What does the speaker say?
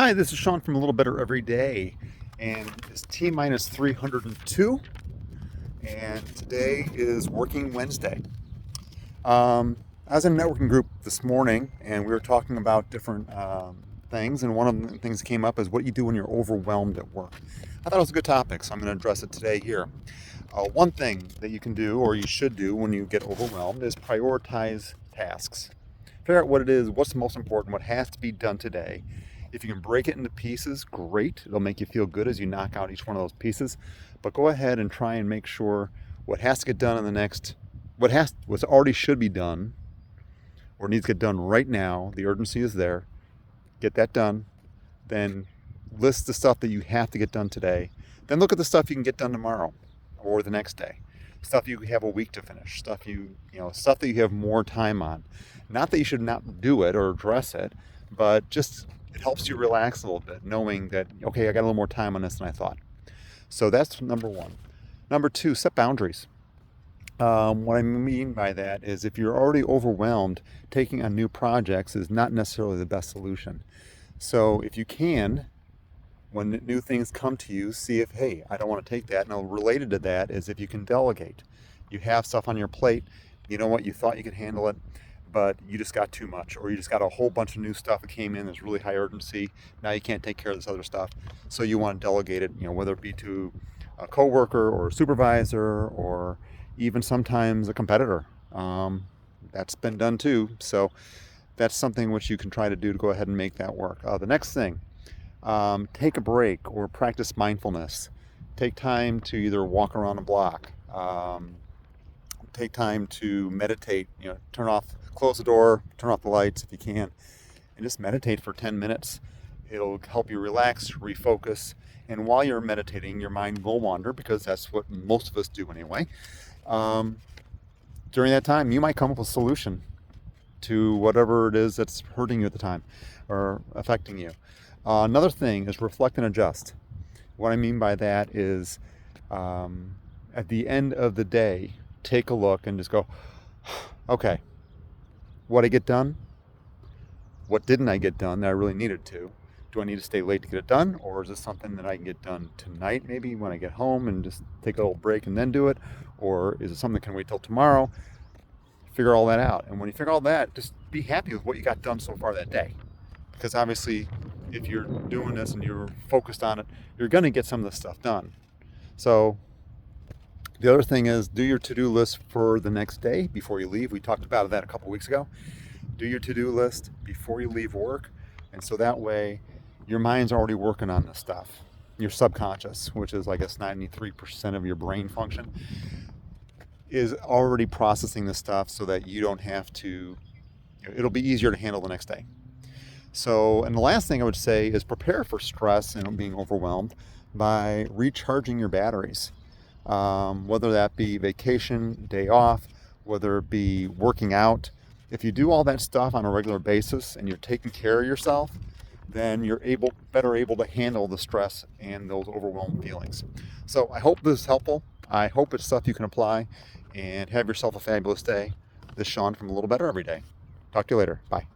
Hi, this is Sean from A Little Better Every Day, and it's T minus 302, and today is Working Wednesday. I was in a networking group this morning, and we were talking about different things, and one of the things that came up is what you do when you're overwhelmed at work. I thought it was a good topic, so I'm going to address it today here. One thing that you can do, or you should do when you get overwhelmed, is prioritize tasks. Figure out what it is, what's the most important, what has to be done today. If you can break it into pieces, great. It'll make you feel good as you knock out each one of those pieces. But go ahead and try and make sure what has to get done in the next, what's already should be done, or needs to get done right now. The urgency is there. Get that done. Then list the stuff that you have to get done today. Then look at the stuff you can get done tomorrow or the next day. Stuff you have a week to finish. Stuff stuff that you have more time on. Not that you should not do it or address it, but just it helps you relax a little bit, knowing that, okay, I got a little more time on this than I thought. So that's number one. Number two, set boundaries. What I mean by that is if you're already overwhelmed, taking on new projects is not necessarily the best solution. So if you can, when new things come to you, see if, hey, I don't want to take that. Now, related to that is if you can delegate. You have stuff on your plate, you know what, you thought you could handle it, but you just got too much, or you just got a whole bunch of new stuff that came in that's really high urgency. Now you can't take care of this other stuff, so you want to delegate it, whether it be to a coworker or a supervisor or even sometimes a competitor. That's been done too, so that's something which you can try to do to go ahead and make that work. The next thing, take a break or practice mindfulness. Take time to either walk around a block, take time to meditate, close the door, turn off the lights if you can, and just meditate for 10 minutes. It'll help you relax, refocus, and while you're meditating, your mind will wander, because that's what most of us do anyway. During that time, you might come up with a solution to whatever it is that's hurting you at the time or affecting you. Another thing is reflect and adjust. What I mean by that is at the end of the day, take a look and just go, okay, what I get done? What didn't I get done that I really needed to? Do I need to stay late to get it done? Or is this something that I can get done tonight, maybe when I get home, and just take a little break and then do it? Or is it something that can wait till tomorrow? Figure all that out. And when you figure all that, just be happy with what you got done so far that day. Because obviously, if you're doing this and you're focused on it, you're going to get some of this stuff done. So the other thing is, do your to-do list for the next day before you leave. We talked about that a couple weeks ago. Do your to-do list before you leave work. And so that way, your mind's already working on this stuff. Your subconscious, which is, I guess, 93% of your brain function, is already processing this stuff so that you don't have to, it'll be easier to handle the next day. So, and the last thing I would say is prepare for stress and being overwhelmed by recharging your batteries. Whether that be vacation, day off, whether it be working out. If you do all that stuff on a regular basis and you're taking care of yourself, then you're better able to handle the stress and those overwhelmed feelings. So I hope this is helpful. I hope it's stuff you can apply, and have yourself a fabulous day. This is Sean from A Little Better Every Day. Talk to you later. Bye.